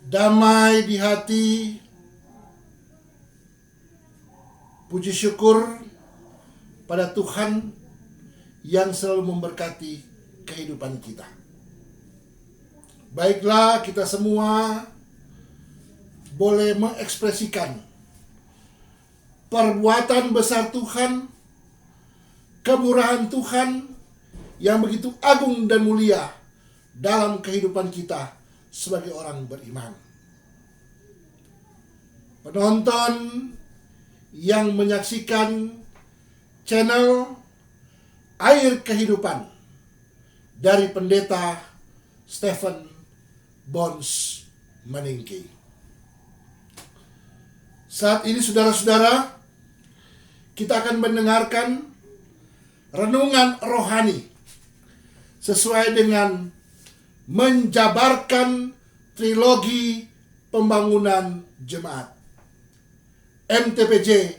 damai di hati, puji syukur pada Tuhan yang selalu memberkati kehidupan kita. Baiklah, kita semua boleh mengekspresikan perbuatan besar Tuhan, kemurahan Tuhan yang begitu agung dan mulia dalam kehidupan kita sebagai orang beriman. Penonton yang menyaksikan channel Air Kehidupan dari Pendeta Stephen Bons Maningki. Saat ini saudara-saudara, kita akan mendengarkan renungan rohani sesuai dengan menjabarkan trilogi pembangunan jemaat MTPJ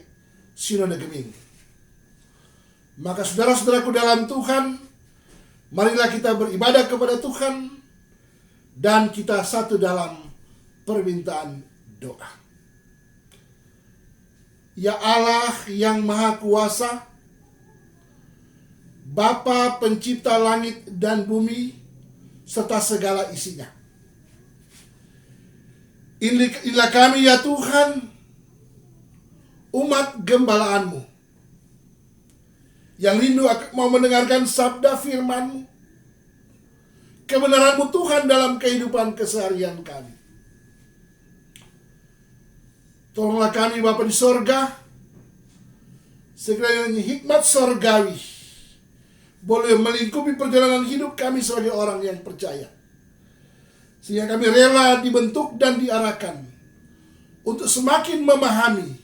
Sinode Geming. Maka saudara-saudaraku dalam Tuhan, marilah kita beribadah kepada Tuhan dan kita satu dalam permintaan doa. Ya Allah yang Maha Kuasa, Bapa pencipta langit dan bumi serta segala isinya. Inilah kami ya Tuhan, umat gembalaanmu, yang rindu mau mendengarkan sabda firman-Mu, kebenaran-Mu Tuhan dalam kehidupan keseharian kami. Tolonglah kami Bapa di sorga, sekiranya hikmat sorgawi boleh melingkupi perjalanan hidup kami sebagai orang yang percaya, sehingga kami rela dibentuk dan diarahkan untuk semakin memahami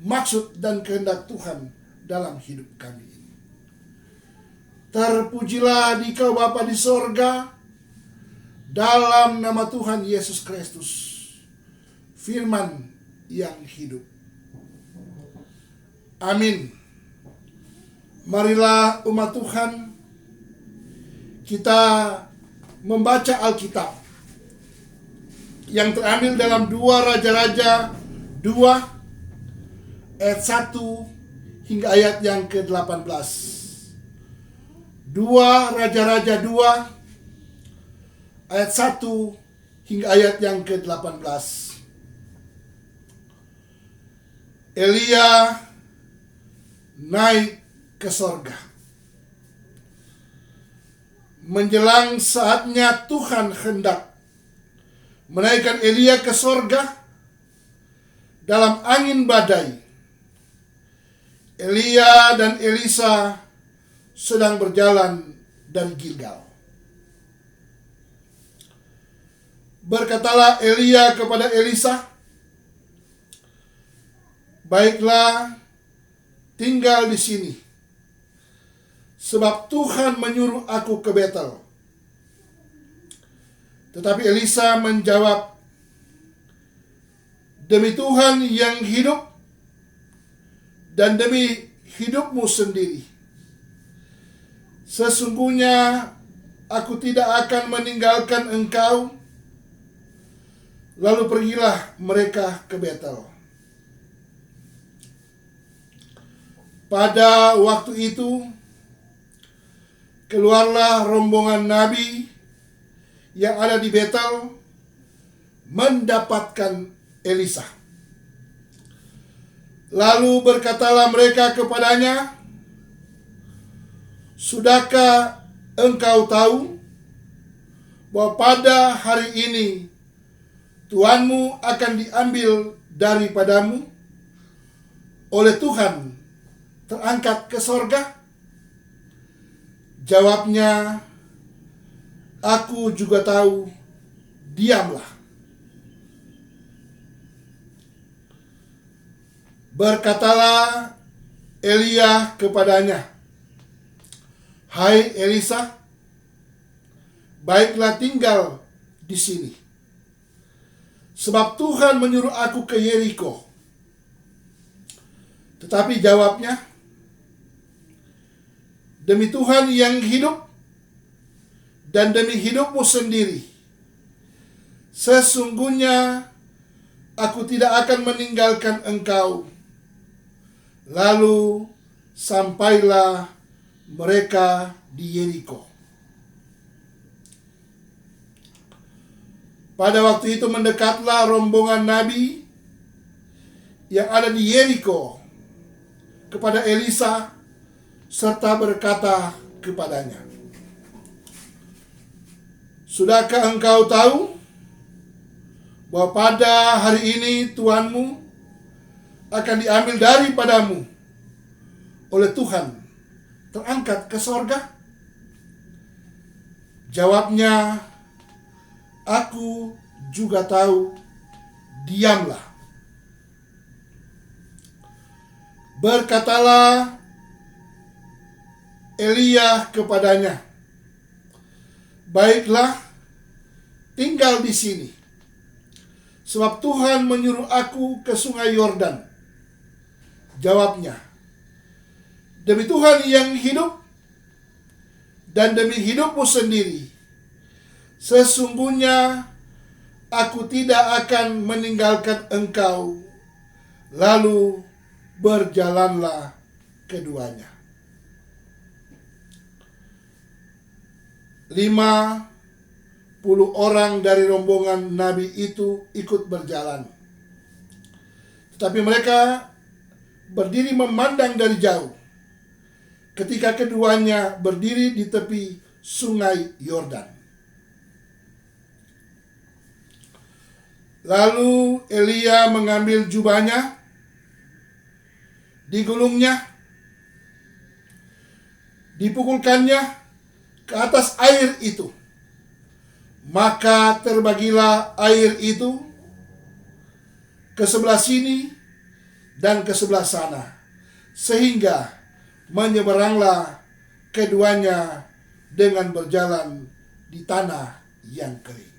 maksud dan kehendak Tuhan dalam hidup kami. Terpujilah Dikau Bapa di sorga, dalam nama Tuhan Yesus Kristus, firman yang hidup. Amin. Marilah umat Tuhan, kita membaca Alkitab yang terambil dalam 2 Raja-Raja 2 ayat 1 hingga ayat yang ke-18. 2 Raja-Raja 2 ayat 1 hingga ayat yang ke-18. Elia naik ke sorga. Menjelang saatnya Tuhan hendak menaikkan Elia ke sorga dalam angin badai, Elia dan Elisa sedang berjalan dari Gilgal. Berkatalah Elia kepada Elisa, "Baiklah, tinggal di sini, sebab Tuhan menyuruh aku ke Betel." Tetapi Elisa menjawab, "Demi Tuhan yang hidup dan demi hidupmu sendiri, sesungguhnya aku tidak akan meninggalkan engkau." Lalu pergilah mereka ke Betel. Pada waktu itu, keluarlah rombongan nabi yang ada di Betel mendapatkan Elisa. Lalu berkatalah mereka kepadanya, "Sudahkah engkau tahu bahwa pada hari ini Tuanmu akan diambil daripadamu oleh Tuhan, terangkat ke sorga?" Jawabnya, "Aku juga tahu, diamlah." Berkatalah Elia kepadanya, "Hai Elisa, baiklah tinggal di sini, sebab Tuhan menyuruh aku ke Yeriko." Tetapi jawabnya, "Demi Tuhan yang hidup dan demi hidupmu sendiri, Sesungguhnya aku tidak akan meninggalkan engkau. Lalu sampailah mereka di Yeriko. Pada waktu itu mendekatlah rombongan nabi yang ada di Yeriko kepada Elisa serta berkata kepadanya, "Sudahkah engkau tahu bahwa pada hari ini Tuhanmu akan diambil daripadamu oleh Tuhan, terangkat ke sorga?" Jawabnya, "Aku juga tahu, diamlah." Berkatalah Elia kepadanya, "Baiklah, tinggal di sini, sebab Tuhan menyuruh aku ke sungai Yordan." Jawabnya, "Demi Tuhan yang hidup dan demi hidupmu sendiri, sesungguhnya aku tidak akan meninggalkan engkau." Lalu berjalanlah keduanya. 50 orang dari rombongan nabi itu ikut berjalan. Tetapi mereka berdiri memandang dari jauh ketika keduanya berdiri di tepi sungai Yordan. Lalu Elia mengambil jubahnya, digulungnya, dipukulkannya ke atas air itu. Maka terbagilah air itu ke sebelah sini dan ke sebelah sana, sehingga menyeberanglah keduanya dengan berjalan di tanah yang kering.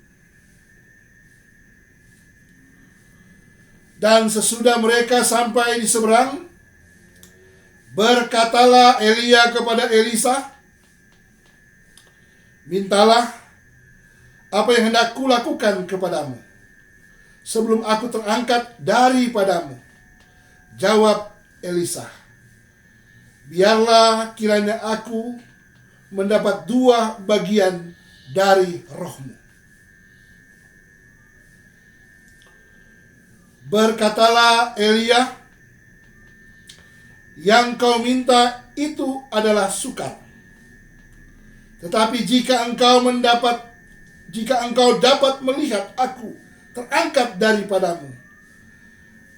Dan sesudah mereka sampai di seberang, berkatalah Elia kepada Elisa, "Mintalah apa yang hendak kulakukan kepadamu sebelum aku terangkat daripadamu." Jawab Elisa, "Biarlah kiranya aku mendapat 2 bagian dari rohmu." Berkatalah Elia, "Yang kau minta itu adalah sukar. Tetapi jika engkau dapat melihat aku terangkat daripadamu,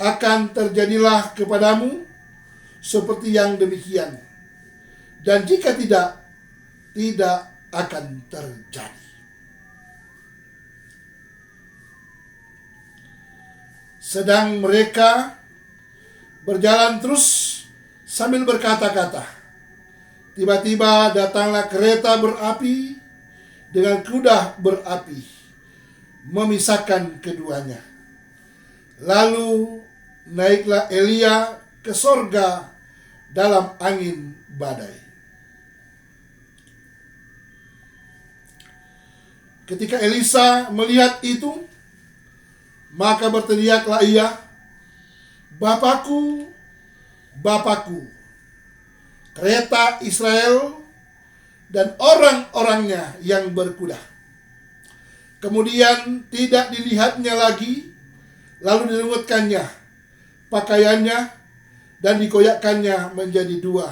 akan terjadilah kepadamu seperti yang demikian. Dan jika tidak akan terjadi." Sedang mereka berjalan terus sambil berkata-kata, tiba-tiba datanglah kereta berapi dengan kuda berapi, memisahkan keduanya. Lalu naiklah Elia ke sorga dalam angin badai. Ketika Elisa melihat itu, maka berteriaklah ia, "Bapakku, Bapakku, kereta Israel dan orang-orangnya yang berkuda." Kemudian tidak dilihatnya lagi, lalu direngutkannya pakaiannya dan dikoyakkannya menjadi 2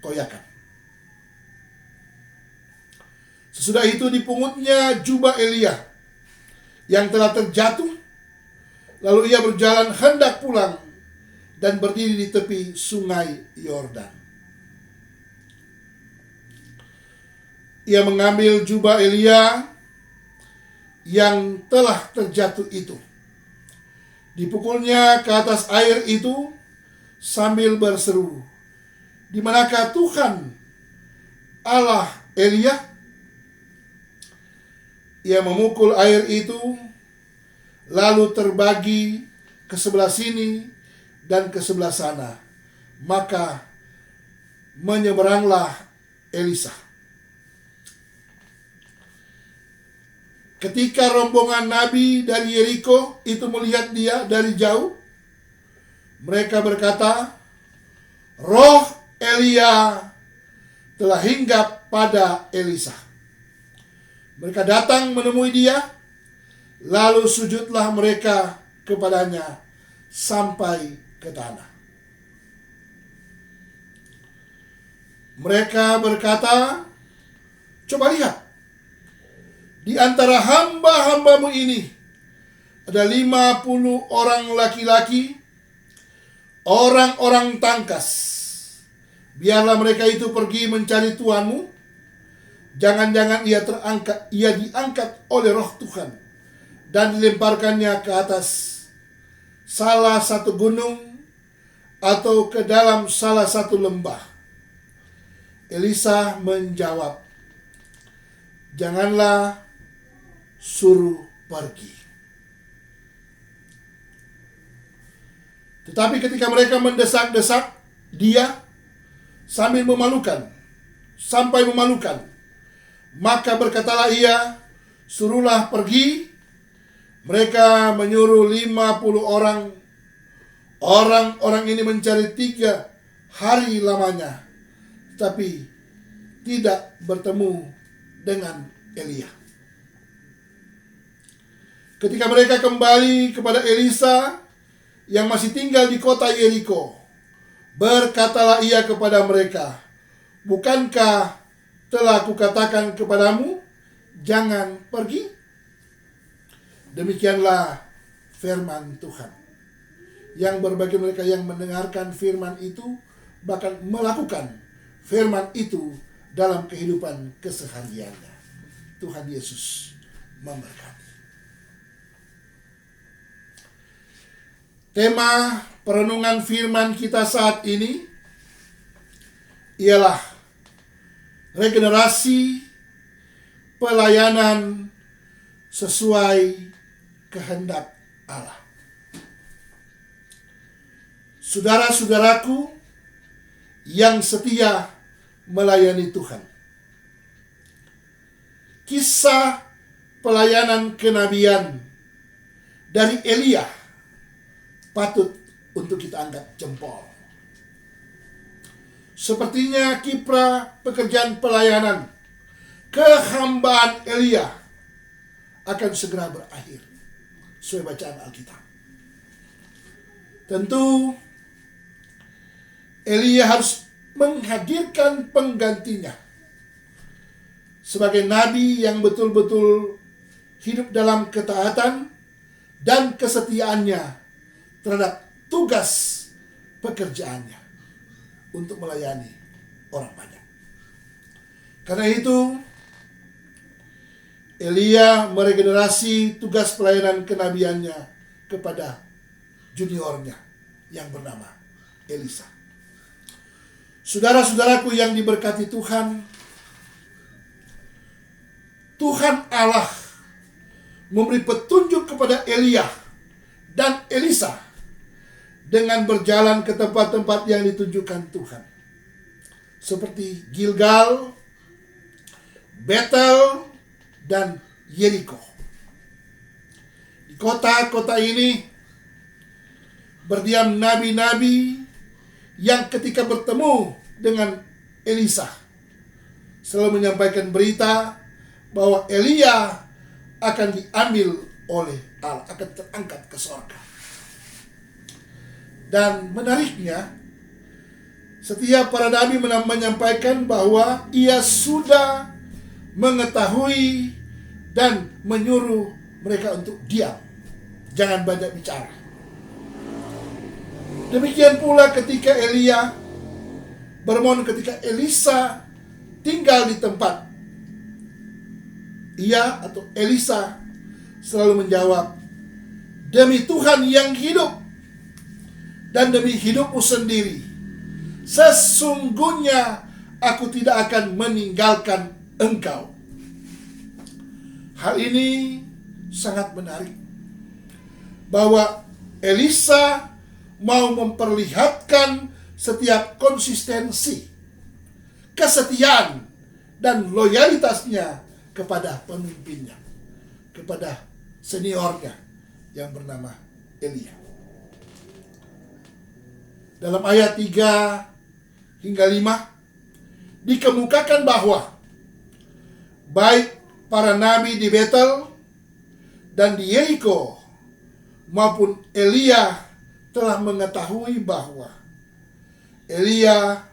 koyakan. Sesudah itu dipungutnya jubah Elia yang telah terjatuh. Lalu ia berjalan hendak pulang dan berdiri di tepi sungai Yordan. Ia mengambil jubah Elia yang telah terjatuh itu, dipukulnya ke atas air itu sambil berseru, "Di manakah Tuhan Allah Elia?" Ia memukul air itu, lalu terbagi ke sebelah sini dan ke sebelah sana. Maka menyeberanglah Elisa. Ketika rombongan nabi dari Yeriko itu melihat dia dari jauh, mereka berkata, roh Elia telah hinggap pada Elisa. Mereka datang menemui dia, lalu sujudlah mereka kepadanya sampai ke tanah. Mereka berkata, coba lihat, di antara hamba-hambamu ini ada 50 orang laki-laki, orang-orang tangkas. Biarlah mereka itu pergi mencari tuanmu. Jangan-jangan ia diangkat oleh roh Tuhan dan dilemparkannya ke atas salah satu gunung atau ke dalam salah satu lembah. Elisa menjawab, janganlah, suruh pergi. Tetapi ketika mereka mendesak-desak dia sampai memalukan, maka berkatalah ia, suruhlah pergi. Mereka menyuruh 50 orang. Orang-orang ini mencari 3 hari lamanya, tapi tidak bertemu dengan Elia. Ketika mereka kembali kepada Elisa yang masih tinggal di kota Yeriko, berkatalah ia kepada mereka, bukankah telah kukatakan kepadamu, jangan pergi? Demikianlah firman Tuhan. Yang berbagi mereka yang mendengarkan firman itu, bahkan melakukan firman itu dalam kehidupan kesehariannya. Tuhan Yesus memberkati. Tema perenungan firman kita saat ini ialah regenerasi pelayanan sesuai kehendak Allah. Saudara-saudaraku yang setia melayani Tuhan, kisah pelayanan kenabian dari Elia patut untuk kita angkat jempol. Sepertinya kiprah pekerjaan pelayanan kehambaan Elia akan segera berakhir sesuai bacaan Alkitab. Tentu Elia harus menghadirkan penggantinya sebagai nabi yang betul-betul hidup dalam ketaatan dan kesetiaannya terhadap tugas pekerjaannya untuk melayani orang banyak. Karena itu Elia meregenerasi tugas pelayanan kenabiannya kepada juniornya yang bernama Elisa. Saudara-saudaraku yang diberkati Tuhan, Tuhan Allah memberi petunjuk kepada Elia dan Elisa dengan berjalan ke tempat-tempat yang ditunjukkan Tuhan, seperti Gilgal, Betel, dan Yeriko. Di kota-kota ini berdiam nabi-nabi yang ketika bertemu dengan Elisa selalu menyampaikan berita bahwa Elia akan diambil oleh Allah, akan terangkat ke surga. Dan menariknya, setiap para nabi menyampaikan bahwa ia sudah mengetahui dan menyuruh mereka untuk diam, jangan banyak bicara. Demikian pula ketika Elia bermohon ketika Elisa tinggal di tempat, ia atau Elisa selalu menjawab, demi Tuhan yang hidup dan demi hidupmu sendiri, sesungguhnya aku tidak akan meninggalkan engkau. Hal ini sangat menarik, bahwa Elisa mau memperlihatkan setiap konsistensi, kesetiaan, dan loyalitasnya kepada pemimpinnya. kepada seniornya yang bernama Elia. Dalam ayat 3 hingga 5 dikemukakan bahwa baik para nabi di Betel dan di Yeriko maupun Elia telah mengetahui bahwa Elia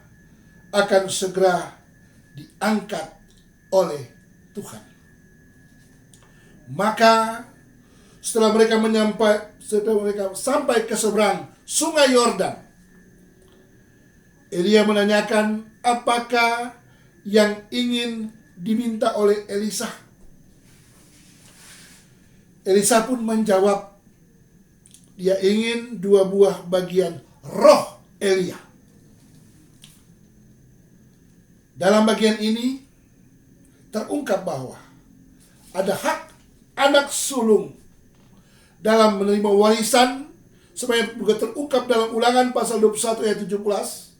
akan segera diangkat oleh Tuhan. Maka setelah mereka sampai ke seberang sungai Yordan, Elia menanyakan apakah yang ingin diminta oleh Elisa. Elisa pun menjawab, dia ingin 2 buah bagian roh Elia. Dalam bagian ini terungkap bahwa ada hak anak sulung dalam menerima warisan, supaya juga terungkap dalam Ulangan pasal 21 ayat 17.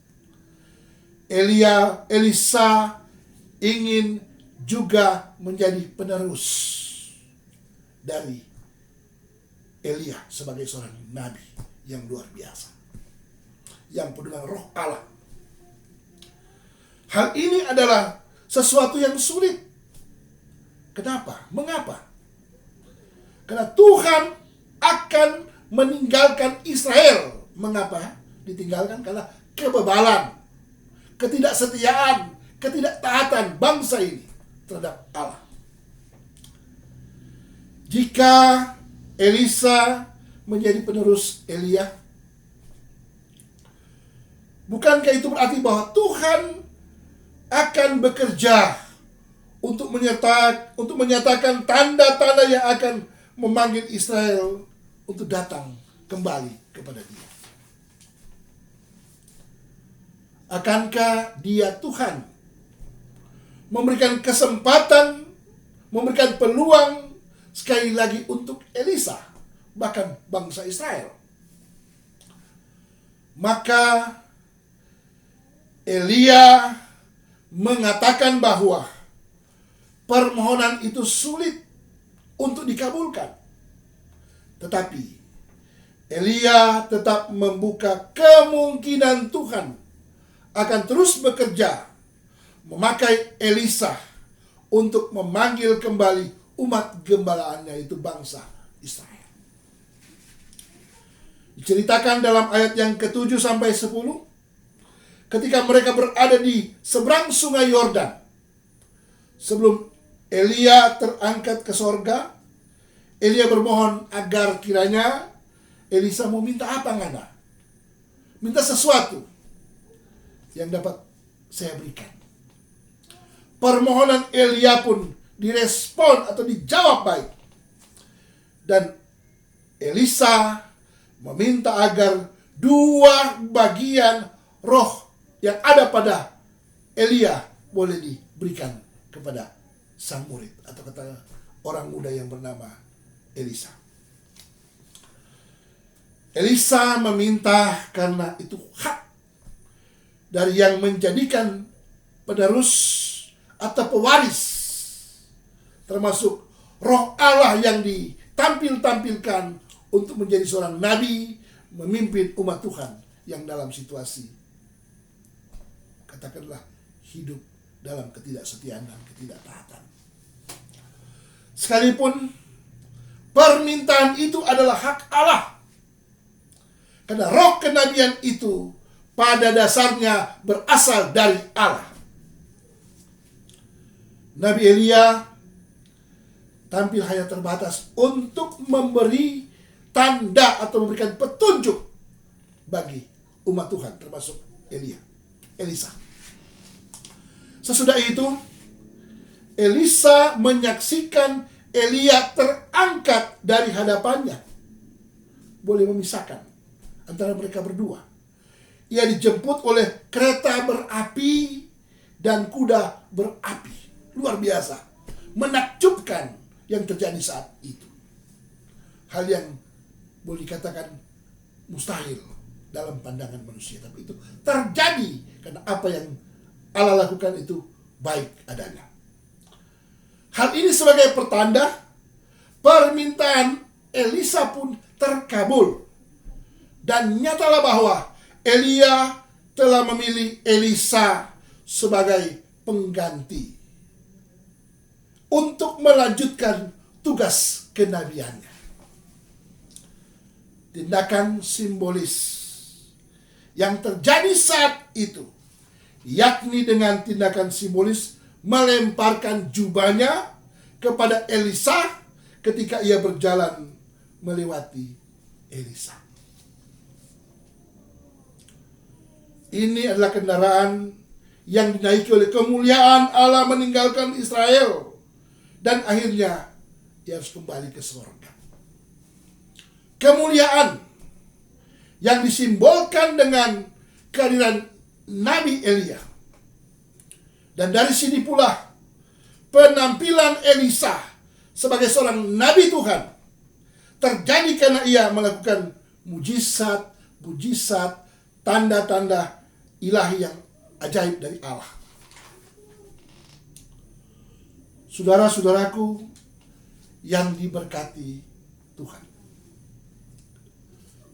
Elisa ingin juga menjadi penerus dari Elia sebagai seorang nabi yang luar biasa, yang penuh dengan roh Allah. Hal ini adalah sesuatu yang sulit. Kenapa? Mengapa? Karena Tuhan akan meninggalkan Israel. Mengapa ditinggalkan? Karena kebebalan, ketidaksetiaan, ketidaktaatan bangsa ini terhadap Allah. Jika Elisa menjadi penerus Elia, bukankah itu berarti bahwa Tuhan akan bekerja untuk menyatakan tanda-tanda yang akan memanggil Israel untuk datang kembali kepada Dia? Akankah Dia Tuhan memberikan kesempatan, memberikan peluang sekali lagi untuk Elisa, bahkan bangsa Israel? Maka Elia mengatakan bahwa permohonan itu sulit untuk dikabulkan. Tetapi Elia tetap membuka kemungkinan Tuhan akan terus bekerja memakai Elisa untuk memanggil kembali umat gembalaannya, itu bangsa Israel. Diceritakan dalam ayat yang ke-7 sampai 10, ketika mereka berada di seberang sungai Yordan, sebelum Elia terangkat ke sorga, Elia bermohon agar kiranya Elisa mau minta apa, Ngana? Minta sesuatu yang dapat saya berikan. Permohonan Elia pun direspon atau dijawab baik. Dan Elisa meminta agar 2 bagian roh yang ada pada Elia boleh diberikan kepada sang murid atau kata orang muda yang bernama Elisa. Elisa meminta karena itu hak dari yang menjadikan penerus atau pewaris, termasuk roh Allah yang ditampilkan untuk menjadi seorang nabi, memimpin umat Tuhan yang dalam situasi, katakanlah, hidup dalam ketidaksetiaan dan ketidaktaatan. Sekalipun permintaan itu adalah hak Allah, karena roh kenabian itu pada dasarnya berasal dari Allah. Nabi Elia tampil hanya terbatas untuk memberi tanda atau memberikan petunjuk bagi umat Tuhan, termasuk Elisa. Sesudah itu, Elisa menyaksikan Elia terangkat dari hadapannya. Boleh memisahkan antara mereka berdua. Ia dijemput oleh kereta berapi dan kuda berapi. Luar biasa, menakjubkan yang terjadi saat itu. Hal yang boleh dikatakan mustahil dalam pandangan manusia, tapi itu terjadi karena apa yang Allah lakukan itu baik adanya. Hal ini sebagai pertanda permintaan Elisa pun terkabul. Dan nyatalah bahwa Elia telah memilih Elisa sebagai pengganti untuk melanjutkan tugas kenabiannya. Tindakan simbolis yang terjadi saat itu, yakni dengan tindakan simbolis melemparkan jubahnya kepada Elisa ketika ia berjalan melewati Elisa. Ini adalah kendaraan yang dinaiki oleh kemuliaan Allah meninggalkan Israel, dan akhirnya ia harus kembali ke surga. Kemuliaan yang disimbolkan dengan kehadiran Nabi Elia. Dan dari sini pula penampilan Elisa sebagai seorang Nabi Tuhan terjadi karena ia melakukan mujizat, tanda-tanda ilahi yang ajaib dari Allah. Saudara-saudaraku yang diberkati Tuhan,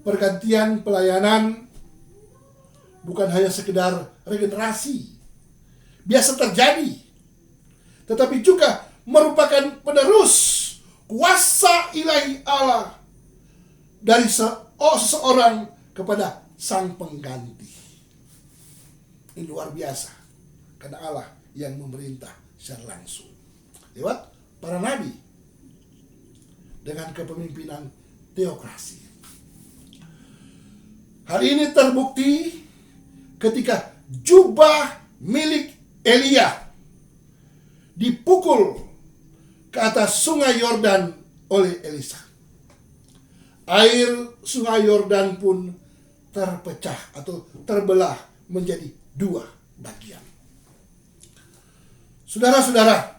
pergantian pelayanan bukan hanya sekedar regenerasi biasa terjadi, tetapi juga merupakan penerus kuasa ilahi Allah dari seseorang kepada sang pengganti. Ini luar biasa, karena Allah yang memerintah secara langsung lewat para nabi dengan kepemimpinan teokrasi. Hal ini terbukti ketika jubah milik Elia dipukul ke atas sungai Yordan oleh Elisa. Air sungai Yordan pun terpecah atau terbelah menjadi dua bagian. Saudara-saudara,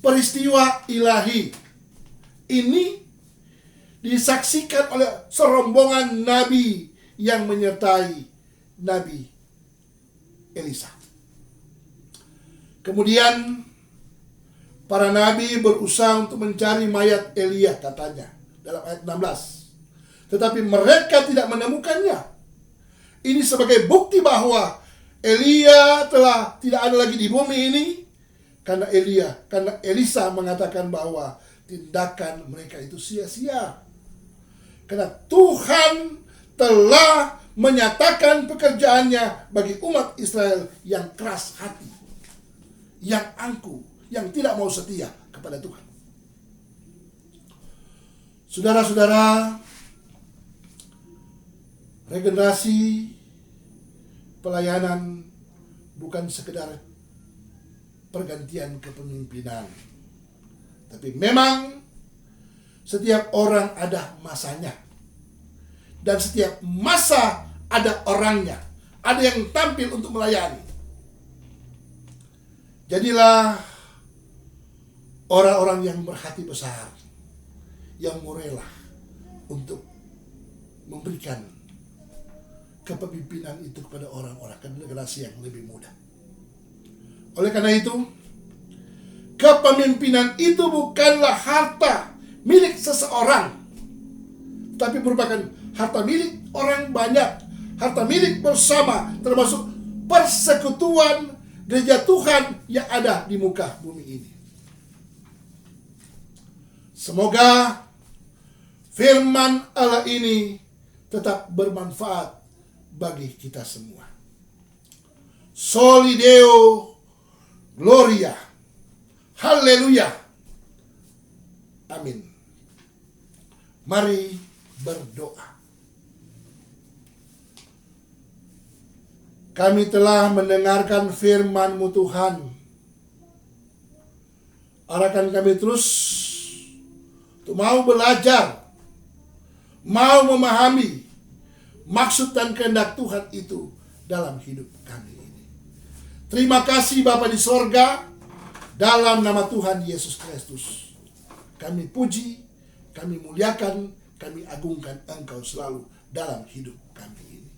peristiwa ilahi ini disaksikan oleh serombongan nabi yang menyertai Nabi Elisa. Kemudian para nabi berusaha untuk mencari mayat Elia, katanya dalam ayat 16. Tetapi mereka tidak menemukannya. Ini sebagai bukti bahwa Elia telah tidak ada lagi di bumi ini, karena Elisa mengatakan bahwa tindakan mereka itu sia-sia. Karena Tuhan telah menyatakan pekerjaannya bagi umat Israel yang keras hati, yang angkuh, yang tidak mau setia kepada Tuhan. Saudara-saudara, regenerasi pelayanan bukan sekedar pergantian kepemimpinan, tapi memang setiap orang ada masanya, dan setiap masa ada orangnya, ada yang tampil untuk melayani. Jadilah orang-orang yang berhati besar, yang mau rela untuk memberikan kepemimpinan itu kepada orang-orang generasi yang lebih muda. Oleh karena itu, kepemimpinan itu bukanlah harta milik seseorang, tapi merupakan harta milik orang banyak, harta milik bersama, termasuk persekutuan gereja Tuhan yang ada di muka bumi ini. Semoga firman Allah ini tetap bermanfaat bagi kita semua. Soli Deo Gloria. Haleluya. Amin. Mari berdoa. Kami telah mendengarkan firman-Mu Tuhan. Arahkan kami terus untuk mau belajar, mau memahami maksud dan kehendak Tuhan itu dalam hidup kami ini. Terima kasih Bapa di sorga, dalam nama Tuhan Yesus Kristus. Kami puji, kami muliakan, kami agungkan Engkau selalu dalam hidup kami ini.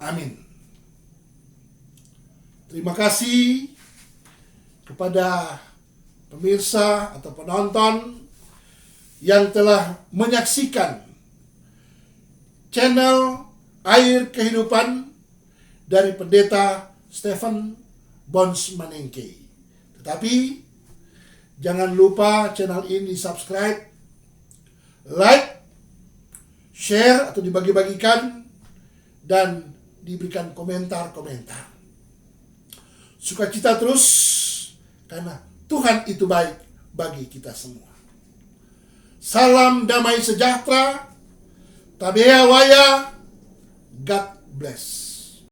Amin. Terima kasih kepada pemirsa atau penonton yang telah menyaksikan channel Air Kehidupan dari Pendeta Stephen Bons Manengke. Tetapi jangan lupa channel ini subscribe, like, share atau dibagi-bagikan, dan diberikan komentar-komentar. Sukacita terus karena Tuhan itu baik bagi kita semua. Salam damai sejahtera. Tabea Waya. God bless.